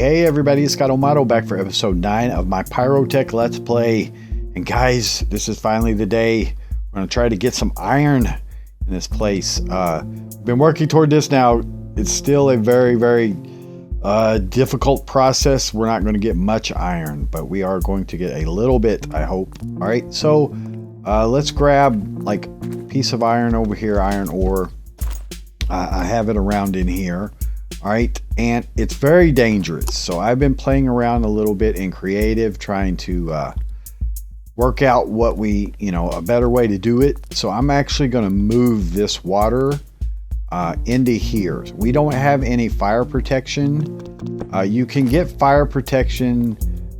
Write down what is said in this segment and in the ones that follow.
Hey everybody, it's Scott O'Mato back for episode 9 of my Pyrotech Let's Play. And guys, this is finally the day. We're going to try to get some iron in this place. Been working toward this now. It's still a very difficult process. We're not going to get much iron, but we are going to get a little bit, I hope. Alright, so let's grab like a piece of iron over here, iron ore. I have it around in here. All right, and it's very dangerous. So I've been playing around a little bit in creative, trying to work out what a better way to do it. So I'm actually going to move this water into here. We don't have any fire protection. You can get fire protection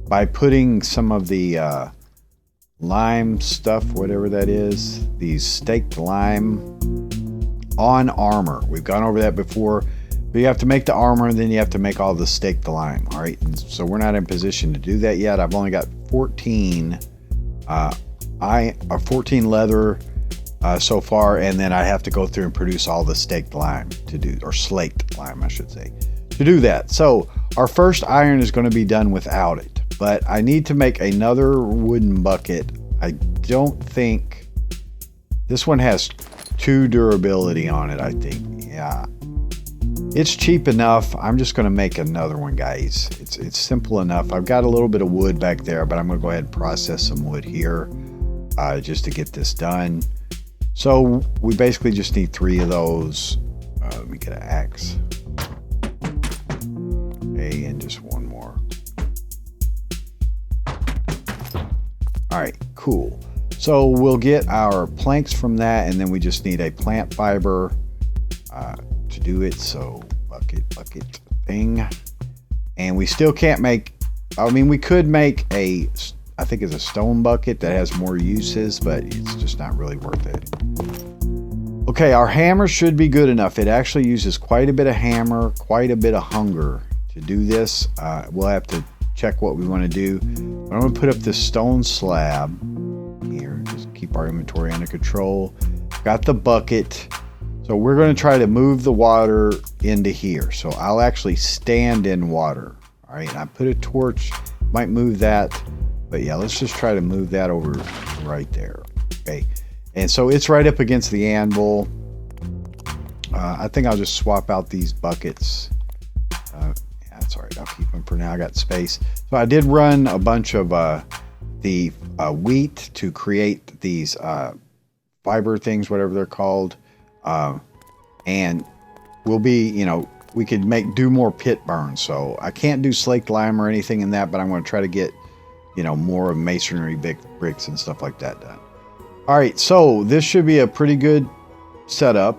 by putting some of the lime stuff, whatever that is, these staked lime on armor. We've gone over that before. But you have to make the armor, and then you have to make all the staked lime. All right, and so we're not in position to do that yet. I've only got 14 leather so far, and then I have to go through and produce all the staked lime to do, or slaked lime, I should say, to do that. So our first iron is going to be done without it, but I need to make another wooden bucket. I don't think this one has 2 durability on it. I think, yeah. It's cheap enough. I'm just going to make another one, guys. It's simple enough. I've got a little bit of wood back there, but I'm going to go ahead and process some wood here just to get this done. So we basically just need 3 of those. Let me get an axe. Okay, and just one more. All right, cool. So we'll get our planks from that, and then we just need a plant fiber to do it. So bucket thing, and we still can't make, I mean, we could make I think it's a stone bucket that has more uses, but it's just not really worth it. Okay, our hammer should be good enough. It actually uses quite a bit of hammer, quite a bit of hunger to do this. We'll have to check what we want to do. But I'm going to put up this stone slab here, just keep our inventory under control. Got the bucket. So we're going to try to move the water into here. So I'll actually stand in water. All right, and I put a torch, might move that. But yeah, let's just try to move that over right there. Okay, and so it's right up against the anvil. I think I'll just swap out these buckets. Yeah, that's all right. I'll keep them for now. I got space. So I did run a bunch of the wheat to create these fiber things, whatever they're called. And we'll be, we could do more pit burns. So I can't do slaked lime or anything in that, but I'm going to try to get, more of masonry bricks and stuff like that done. All right, so this should be a pretty good setup.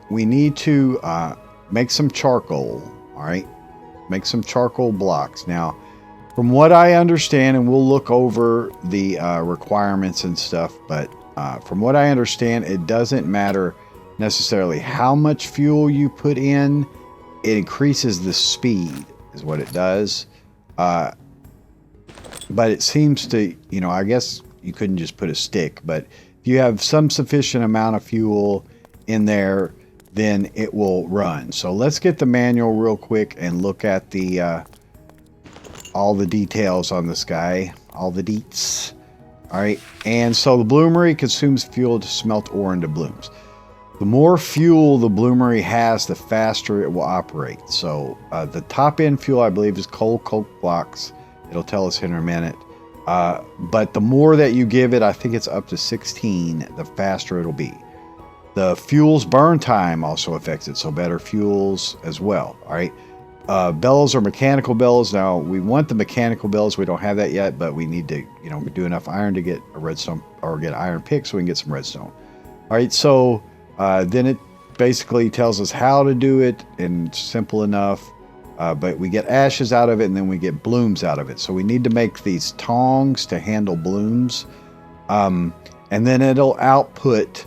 We need to make some charcoal. All right, make some charcoal blocks. Now, from what I understand, and we'll look over the requirements and stuff, but from what I understand, it doesn't matter necessarily how much fuel you put in. It increases the speed is what it does. But it seems to, I guess you couldn't just put a stick, but if you have some sufficient amount of fuel in there, then it will run. So let's get the manual real quick and look at the all the details on this guy, all the deets. All right, and so the bloomery consumes fuel to smelt ore into blooms. The more fuel the bloomery has, the faster it will operate. So the top end fuel, I believe, is coal coke blocks. It'll tell us in a minute. But the more that you give it, I think it's up to 16, the faster it'll be. The fuel's burn time also affects it, so better fuels as well. All right. Bellows are mechanical bellows. Now, we want the mechanical bellows. We don't have that yet, but we need to, do enough iron to get a redstone, or get iron pick so we can get some redstone. All right, so then it basically tells us how to do it, and it's simple enough. But we get ashes out of it, and then we get blooms out of it. So we need to make these tongs to handle blooms. And then it'll output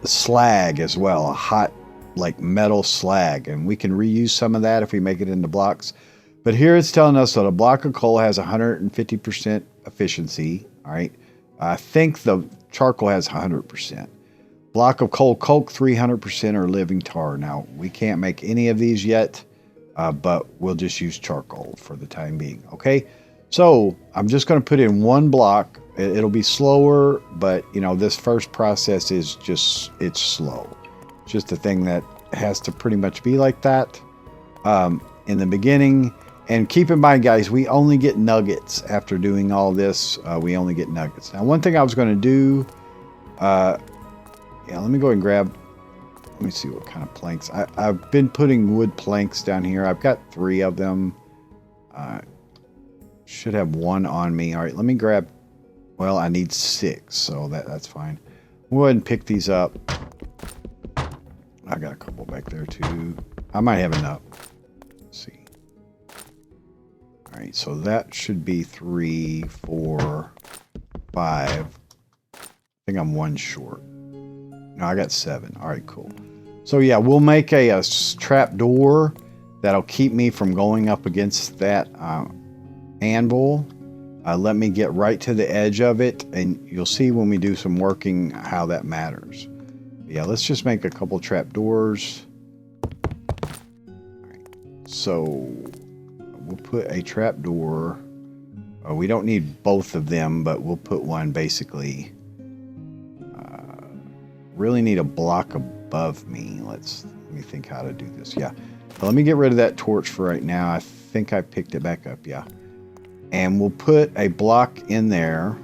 slag as well, a hot like metal slag, and we can reuse some of that if we make it into blocks. But here it's telling us that a block of coal has 150% efficiency. All right, I think the charcoal has 100%. Block of coal coke 300% or living tar. Now we can't make any of these yet. but we'll just use charcoal for the time being. Okay, so I'm just going to put in one block. It'll be slower, but you know, this first process is just, it's slow. It's just a thing that has to pretty much be like that in the beginning. And keep in mind, guys, we only get nuggets after doing all this. We only get nuggets. Now, one thing I was going to do, yeah, let me go and grab, let me see what kind of planks. I've been putting wood planks down here. I've got 3 of them. Should have 1 on me. All right, let me grab, well, I need 6, so that's fine. We'll go ahead and pick these up. I got a couple back there, too. I might have enough. Let's see. All right, so that should be 3, 4, 5. I think I'm 1 short. No, I got 7. All right, cool. So yeah, we'll make a trap door that'll keep me from going up against that anvil. Let me get right to the edge of it, and you'll see when we do some working how that matters. Yeah, let's just make a couple trap doors. All right, so we'll put a trap door. We don't need both of them, but we'll put one basically. Really need a block above me. Let me think how to do this. Yeah, so let me get rid of that torch for right now. I think I picked it back up. Yeah, and we'll put a block in there.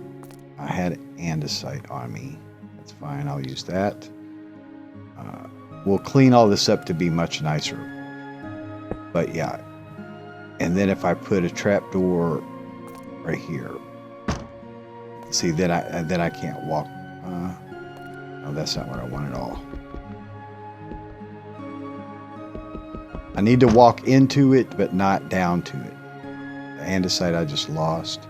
I had andesite on me. That's fine. I'll use that. We'll clean all this up to be much nicer. But yeah, and then if I put a trap door right here, see, then I can't walk. No, that's not what I want at all. I need to walk into it, but not down to it. The andesite I just lost.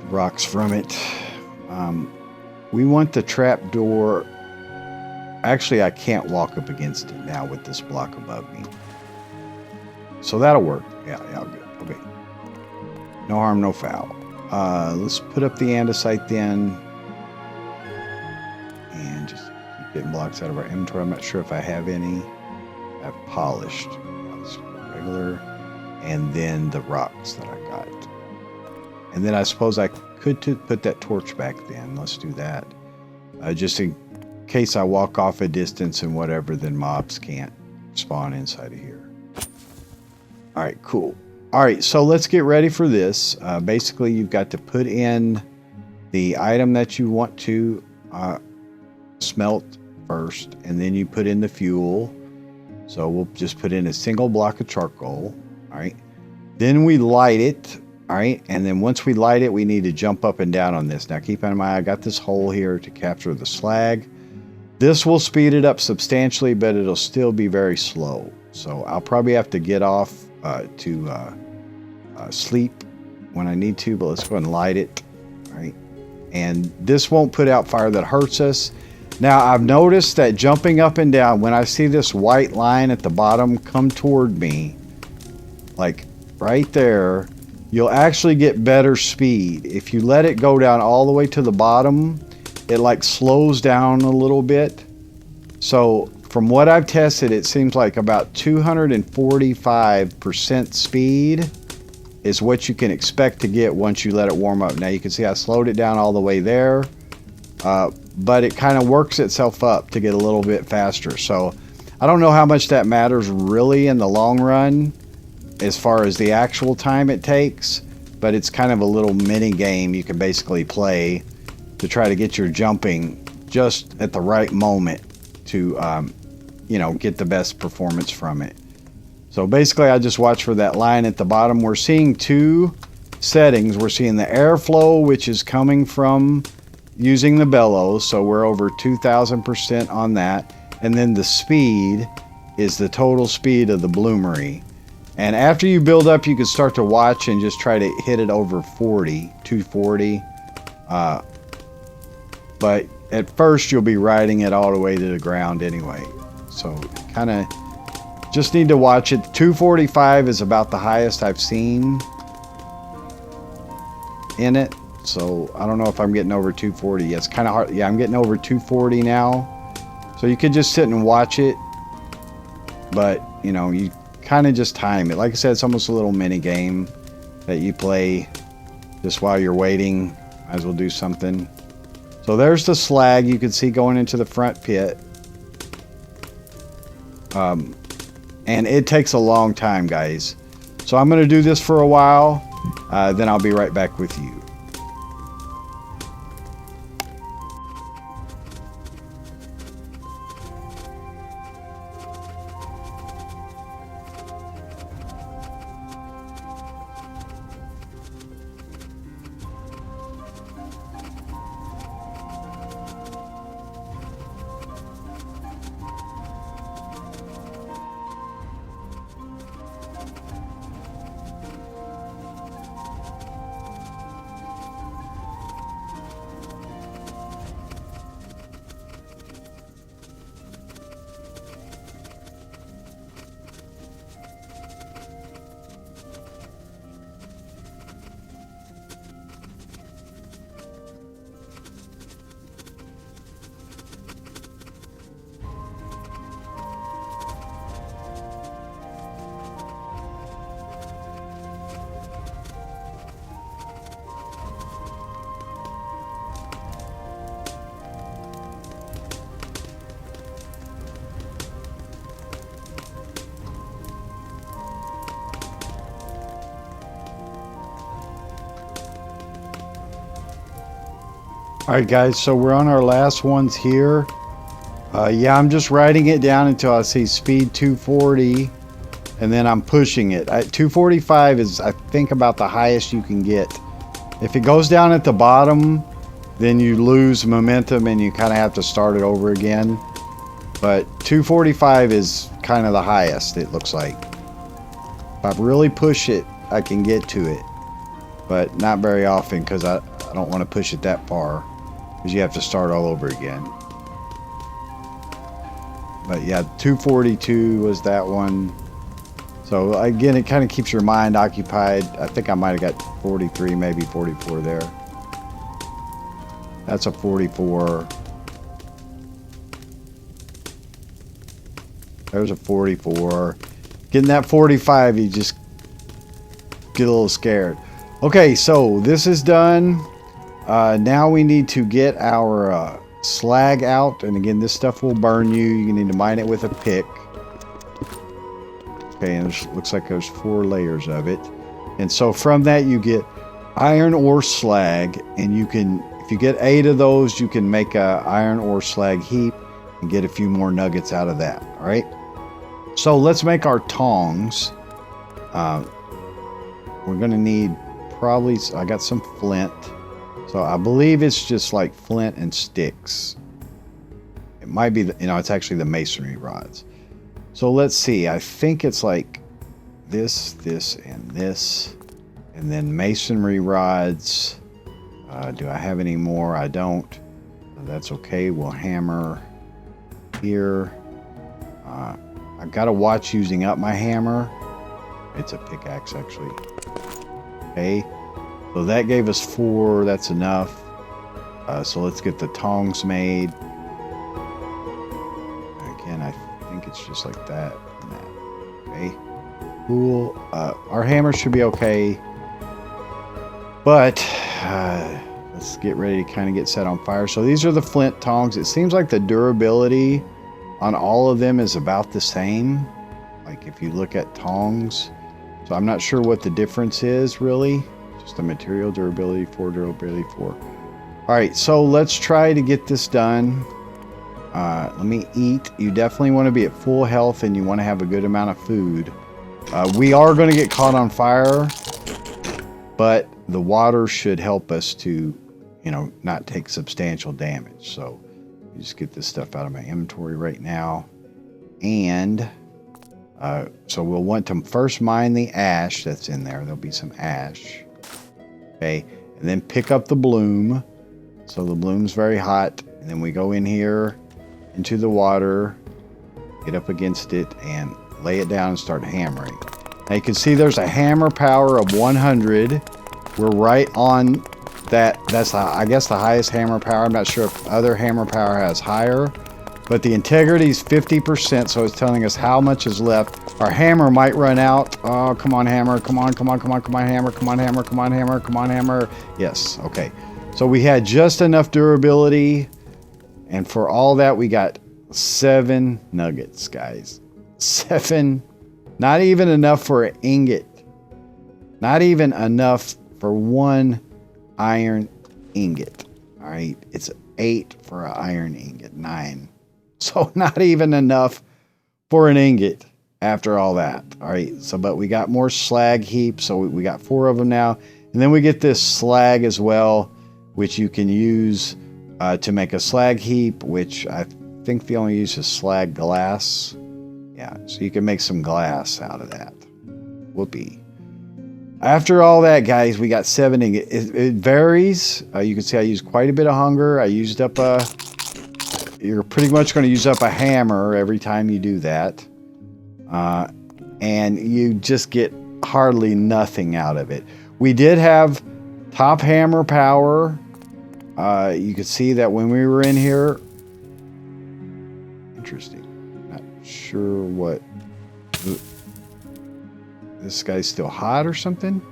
Rocks from it. We want the trap door. Actually, I can't walk up against it now with this block above me. So that'll work. Yeah, good. Okay. No harm, no foul. Let's put up the andesite then. And just keep getting blocks out of our inventory. I'm not sure if I have any. I've polished. Regular. And then the rocks that I got. And then I suppose I could put that torch back then. Let's do that. Just in case I walk off a distance and whatever, then mobs can't spawn inside of here. All right, cool. All right, so let's get ready for this. Basically, you've got to put in the item that you want to smelt first, and then you put in the fuel. So we'll just put in a single block of charcoal. All right, then we light it. All right, and then once we light it, we need to jump up and down on this. Now keep in mind, I got this hole here to capture the slag. This will speed it up substantially, but it'll still be very slow. So I'll probably have to get off to sleep when I need to, but let's go ahead and light it. All right, and this won't put out fire that hurts us. Now I've noticed that jumping up and down, when I see this white line at the bottom come toward me, like right there, you'll actually get better speed. If you let it go down all the way to the bottom, it like slows down a little bit. So from what I've tested, it seems like about 245% speed is what you can expect to get once you let it warm up. Now you can see I slowed it down all the way there, but it kind of works itself up to get a little bit faster. So I don't know how much that matters really in the long run as far as the actual time it takes, but it's kind of a little mini game you can basically play to try to get your jumping just at the right moment to you know, get the best performance from it. So basically I just watch for that line at the bottom. We're seeing 2 settings. We're seeing the airflow, which is coming from using the bellows, so we're over 2,000% on that. And then the speed is the total speed of the bloomery. And after you build up, you can start to watch and just try to hit it over 240. But at first you'll be riding it all the way to the ground anyway. So kind of just need to watch it. 245 is about the highest I've seen in it. So I don't know if I'm getting over 240. Yeah, it's kind of hard. Yeah, I'm getting over 240 now. So you could just sit and watch it. But, you know, you kind of just time it. Like I said, it's almost a little mini game that you play just while you're waiting. Might as well do something. So there's the slag you can see going into the front pit. And it takes a long time, guys. So I'm going to do this for a while. Then I'll be right back with you. Alright guys, so we're on our last ones here. Yeah, I'm just writing it down until I see speed 240, and then I'm pushing it. 245 is, I think, about the highest you can get. If it goes down at the bottom, then you lose momentum and you kind of have to start it over again. But 245 is kind of the highest, it looks like. If I really push it, I can get to it. But not very often, because I don't want to push it that far, because you have to start all over again. But yeah, 242 was that one. So again, it kind of keeps your mind occupied. I think I might have got 43, maybe 44 there. That's a 44. There's a 44. Getting that 45, you just get a little scared. Okay, so this is done. Now we need to get our slag out, and again, this stuff will burn you. You need to mine it with a pick. Okay, and it looks like there's 4 layers of it, and so from that you get iron ore slag, and you can, if you get 8 of those, you can make a iron ore slag heap and get a few more nuggets out of that. All right, so let's make our tongs. We're gonna need probably, I got some flint. So I believe it's just like flint and sticks. It might be, it's actually the masonry rods. So let's see. I think it's like this, this, and this. And then masonry rods. Do I have any more? I don't. That's okay. We'll hammer here. I got to watch using up my hammer. It's a pickaxe, actually. Okay. So that gave us 4. That's enough. So let's get the tongs made. Again, I think it's just like that and that. Okay. Cool. Our hammer should be okay. But let's get ready to kind of get set on fire. So these are the flint tongs. It seems like the durability on all of them is about the same. Like if you look at tongs. So I'm not sure what the difference is really. Just the material durability 4, durability 4. All right, so let's try to get this done. Let me eat. You definitely want to be at full health, and you want to have a good amount of food. We are going to get caught on fire, but the water should help us to, not take substantial damage. So you just get this stuff out of my inventory right now. And so we'll want to first mine the ash that's in there. There'll be some ash. Okay, and then pick up the bloom. So the bloom's very hot, and then we go in here into the water, get up against it, and lay it down and start hammering. Now you can see there's a hammer power of 100. We're right on that. That's I guess the highest hammer power. I'm not sure if other hammer power has higher, but the integrity is 50%, so it's telling us how much is left. Our hammer might run out. Oh, come on, hammer. Come on, come on, come on, come on, hammer. Come on, hammer. Come on, hammer. Come on, hammer. Yes, okay. So we had just enough durability. And for all that, we got 7 nuggets, guys. 7. Not even enough for an ingot. Not even enough for 1 iron ingot. All right. It's 8 for an iron ingot. 9. So not even enough for an ingot after all that. All right. So, but we got more slag heaps. So we got 4 of them now. And then we get this slag as well, which you can use to make a slag heap, which I think they only use is slag glass. Yeah, so you can make some glass out of that. Whoopee. After all that, guys, we got 7 ingots. It varies. You can see I used quite a bit of hunger. I used up you're pretty much going to use up a hammer every time you do that. And you just get hardly nothing out of it. We did have top hammer power. You could see that when we were in here. Interesting. Not sure what. This guy's still hot or something?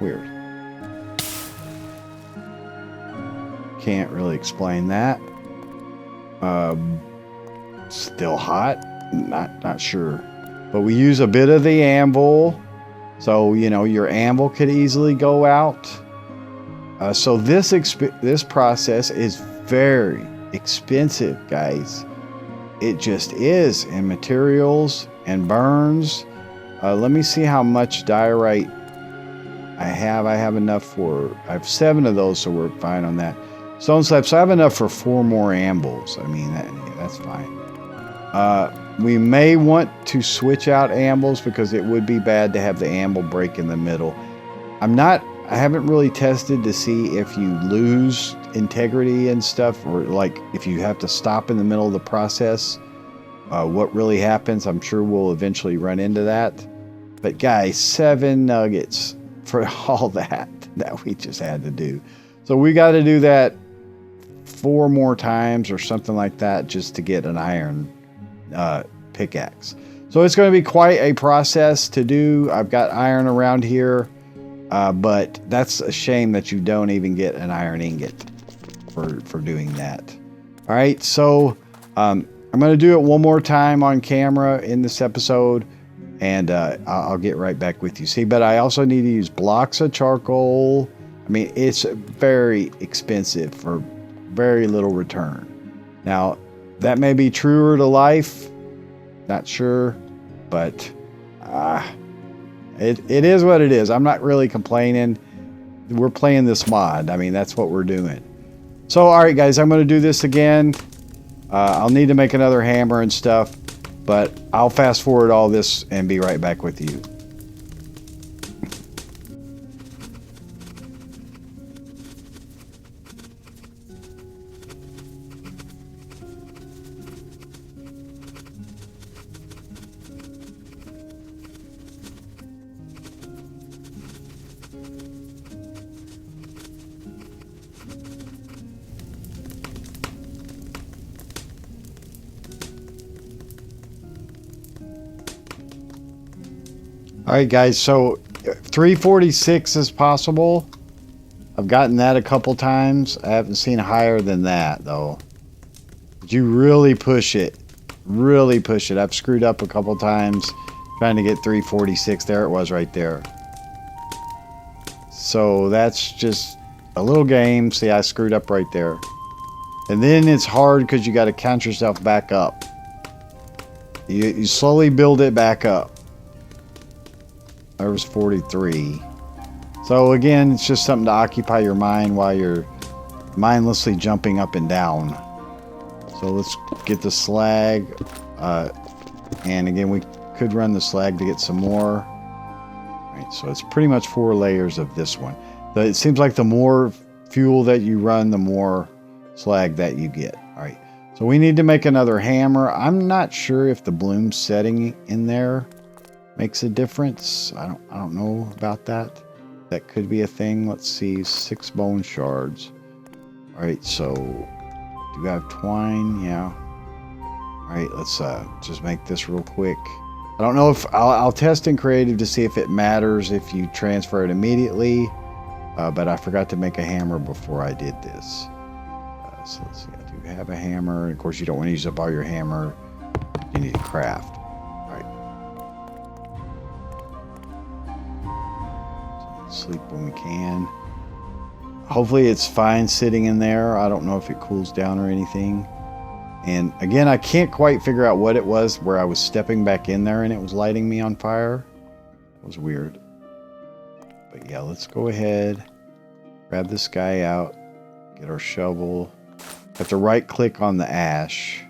Weird. Can't really explain that. Still hot? Not sure. But we use a bit of the anvil. So, you know, your anvil could easily go out. So this process is very expensive, guys. It just is in materials and burns. Let me see how much diorite I have. I have enough for, I have 7 of those, so we're fine on that. Stone slab, so I have enough for 4 more anvils. I mean, that's fine. We may want to switch out anvils because it would be bad to have the anvil break in the middle. I haven't really tested to see if you lose integrity and stuff, or like if you have to stop in the middle of the process, what really happens. I'm sure we'll eventually run into that. But guys, 7 nuggets for all that we just had to do. So we got to do that 4 more times or something like that just to get an iron pickaxe. So it's going to be quite a process to do. I've got iron around here. But that's a shame that you don't even get an iron ingot for doing that. All right, so I'm going to do it one more time on camera in this episode, and I'll get right back with you. See, but I also need to use blocks of charcoal. I mean, it's very expensive for very little return. Now, that may be truer to life. Not sure, but It is what it is. I'm not really complaining. We're playing this mod. I mean, that's what we're doing. So, all right, guys, I'm going to do this again. I'll need to make another hammer and stuff, but I'll fast forward all this and be right back with you. All right, guys, so 346 is possible. I've gotten that a couple times. I haven't seen higher than that, though. But you really push it. Really push it. I've screwed up a couple times trying to get 346. There it was right there. So that's just a little game. See, I screwed up right there. And then it's hard because you got to count yourself back up. You slowly build it back up. There was 43. So again, it's just something to occupy your mind while you're mindlessly jumping up and down. So let's get the slag. And again, we could run the slag to get some more. All right, so it's pretty much 4 layers of this one. It seems like the more fuel that you run, the more slag that you get. All right, so we need to make another hammer. I'm not sure if the bloom setting in there makes a difference. I don't know about that. That could be a thing. Let's see, 6 bone shards. All right, so do we have twine? Yeah. Alright, let's just make this real quick. I don't know if I'll test in creative to see if it matters if you transfer it immediately. But I forgot to make a hammer before I did this. So let's see, I do have a hammer. And of course, you don't want to use up all your hammer. You need to craft. Alright. So sleep when we can. Hopefully it's fine sitting in there. I don't know if it cools down or anything. And again, I can't quite figure out what it was where I was stepping back in there and it was lighting me on fire. It was weird. But yeah, let's go ahead. Grab this guy out. Get our shovel. Have to right click on the ash.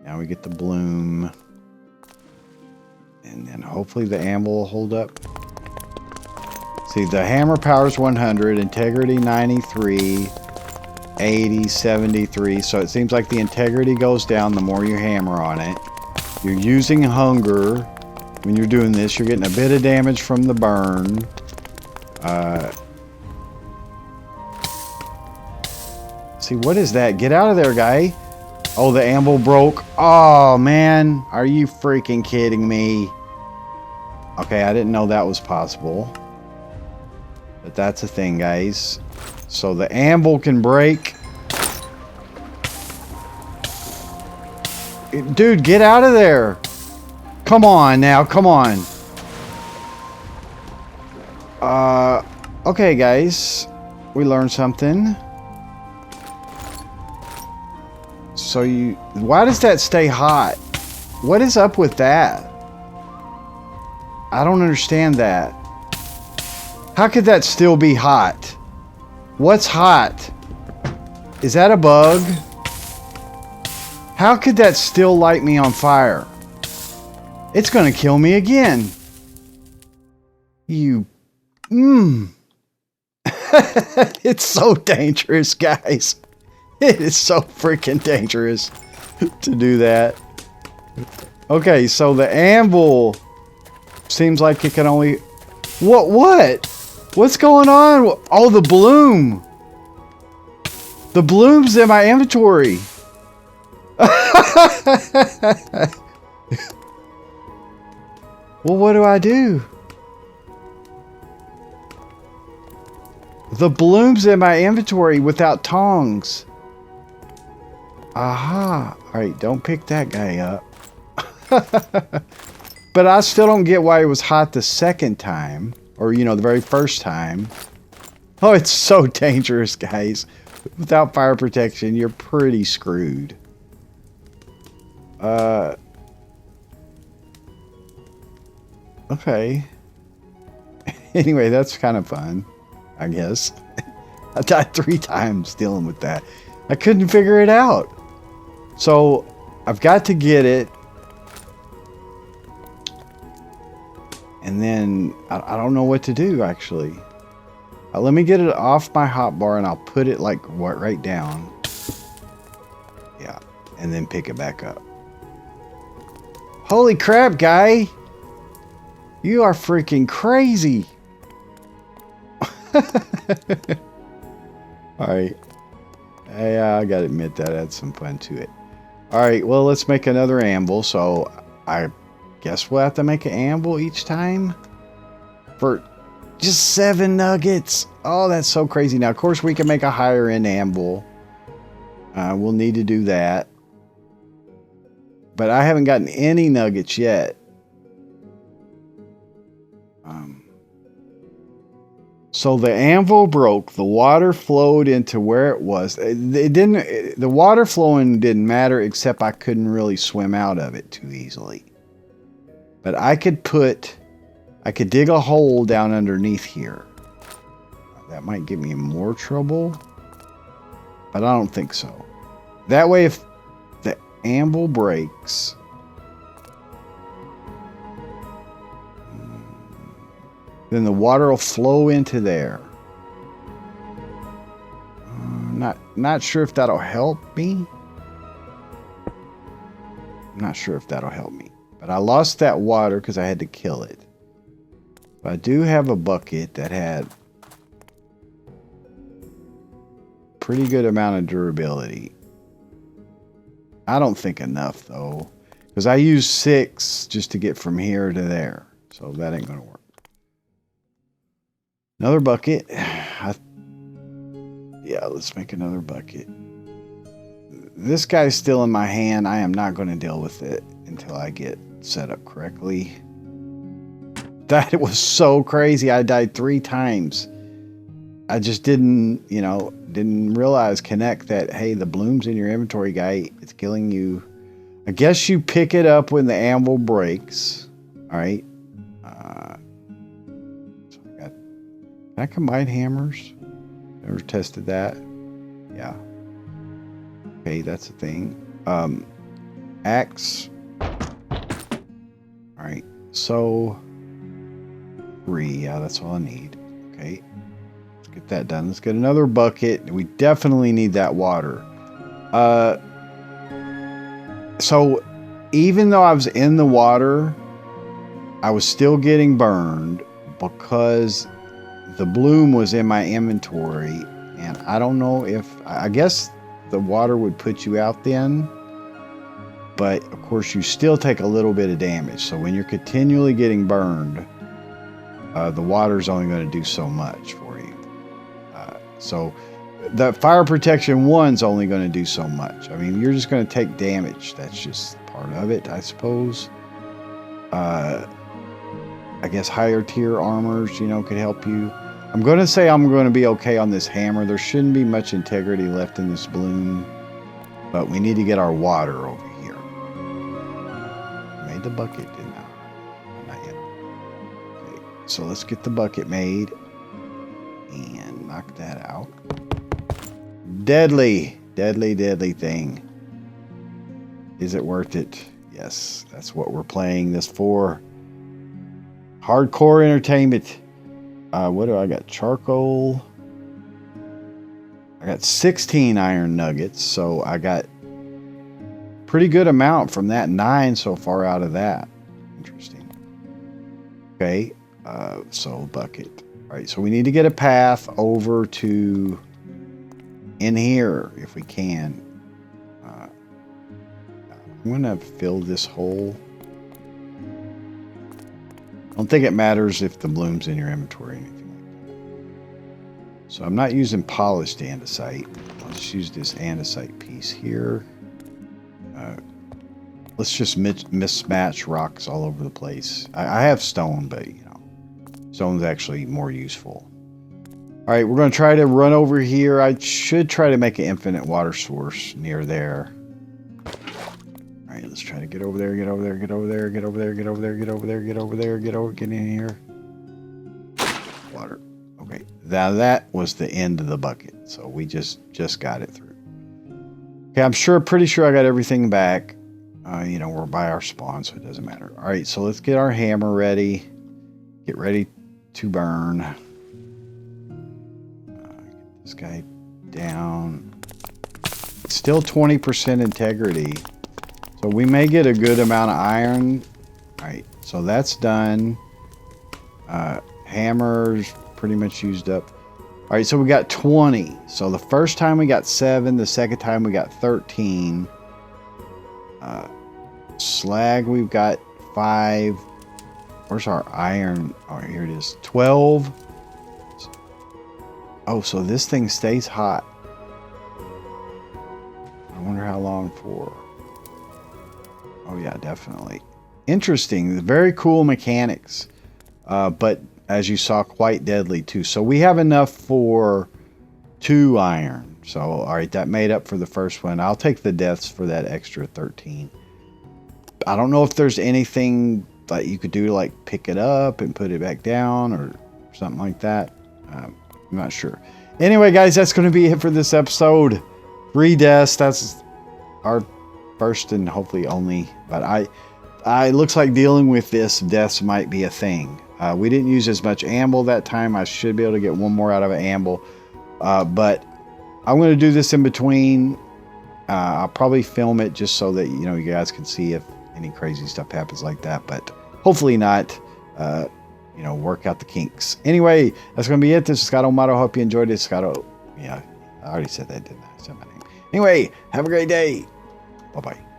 Now we get the bloom. And then hopefully the anvil will hold up. See, the hammer power is 100, integrity 93, 80, 73. So it seems like the integrity goes down the more you hammer on it. You're using hunger when you're doing this. You're getting a bit of damage from the burn. See, what is that? Get out of there, guy. Oh, the anvil broke. Oh, man. Are you freaking kidding me? Okay, I didn't know that was possible. But that's a thing, guys. So the anvil can break. Dude, get out of there. Come on now, come on. Okay, guys. We learned something. So why does that stay hot? What is up with that? I don't understand that. How could that still be hot? What's hot? Is that a bug? How could that still light me on fire? It's gonna kill me again. It's so dangerous, guys. It is so freaking dangerous to do that. Okay, so the anvil seems like it can only... What? What's going on? Oh, the bloom. The bloom's in my inventory. Well, what do I do? The bloom's in my inventory without tongs. Aha. Alright, don't pick that guy up. But I still don't get why it was hot the second time. Or, you know, the very first time. Oh, it's so dangerous, guys. Without fire protection, you're pretty screwed. Okay. Anyway, that's kind of fun, I guess. I died 3 times dealing with that. I couldn't figure it out. So, I've got to get it. And then, I don't know what to do, actually. Let me get it off my hotbar and I'll put it, like, right down. Yeah. And then pick it back up. Holy crap, guy! You are freaking crazy! Alright. Yeah, I gotta admit that adds some fun to it. Alright, well, let's make another anvil. So, I guess we'll have to make an anvil each time? For just 7 nuggets! Oh, that's so crazy. Now, of course, we can make a higher end anvil. We'll need to do that. But I haven't gotten any nuggets yet. So the anvil broke. The water flowed into where it was. It didn't. The water flowing didn't matter, except I couldn't really swim out of it too easily. But I could dig a hole down underneath here. That might get me in more trouble, but I don't think so. That way, if the anvil breaks, then the water will flow into there. Not sure if that'll help me. I'm not sure if that'll help me. But I lost that water because I had to kill it. But I do have a bucket that had pretty good amount of durability. I don't think enough, though. Because I used 6 just to get from here to there. So that ain't going to work. Another bucket. Yeah, let's make another bucket. This guy's still in my hand. I am not going to deal with it until I get set up correctly. That was so crazy. I died 3 times. I just didn't realize, connect that, hey, the blooms in your inventory, guy, it's killing you. I guess you pick it up when the anvil breaks. All right. So can I combine hammers? Never tested that. Yeah. Okay, that's a thing. Axe. All right. So 3. Yeah, that's all I need. Okay. Let's get that done. Let's get another bucket. We definitely need that water. So even though I was in the water, I was still getting burned because the bloom was in my inventory. And I don't know if, I guess the water would put you out then. But of course you still take a little bit of damage. So when you're continually getting burned, the water's only going to do so much for you. So the fire protection 1's only going to do so much. I mean, you're just going to take damage. That's just part of it, I suppose. I guess higher tier armors, could help you. I'm going to say I'm going to be okay on this hammer. There shouldn't be much integrity left in this bloom. But we need to get our water over here. Made the bucket, didn't I? Not yet. Okay, so let's get the bucket made. And knock that out. Deadly thing. Is it worth it? Yes, that's what we're playing this for. Hardcore entertainment. What do I got? Charcoal. I got 16 iron nuggets, so I got pretty good amount from that. 9 so far out of that. Interesting. Okay, so bucket. All right, so we need to get a path over to in here if we can. I'm gonna fill this hole. I don't think it matters if the bloom's in your inventory or anything like that. So I'm not using polished andesite. I'll just use this andesite piece here. Let's just mismatch rocks all over the place. I have stone, but stone's actually more useful. All right, we're going to try to run over here. I should try to make an infinite water source near there. All right, let's try to get over there, get over there, get over there, get over there, get over there, get over there, get over there, get in here. Water. Okay, now that was the end of the bucket, so we just got it through. Okay, I'm pretty sure I got everything back. We're by our spawn, so it doesn't matter. All right, so let's get our hammer ready. Get ready to burn. Get this guy down. Still 20% integrity. So we may get a good amount of iron. All right, so that's done. Hammer's pretty much used up. All right, so we got 20. So the first time we got 7. The second time we got 13. Slag, we've got 5. Where's our iron? Oh, here it is. 12. Oh, so this thing stays hot. I wonder how long for. Oh, yeah, definitely. Interesting. Very cool mechanics. But as you saw, quite deadly, too. So we have enough for 2 iron. So, all right, that made up for the first one. I'll take the deaths for that extra 13. I don't know if there's anything that you could do to like pick it up and put it back down or something like that. I'm not sure. Anyway, guys, that's going to be it for this episode. 3 deaths. That's our first and hopefully only. But I looks like dealing with this deaths might be a thing. We didn't use as much amble that time. I should be able to get one more out of an amble. But I'm going to do this in between. I'll probably film it just so that you guys can see if any crazy stuff happens like that, but hopefully not. Work out the kinks. Anyway, that's gonna be it. This is Scott O'Mato. Hope you enjoyed it. Scott I already said that, didn't I? I said my name. Anyway, have a great day. Bye-bye.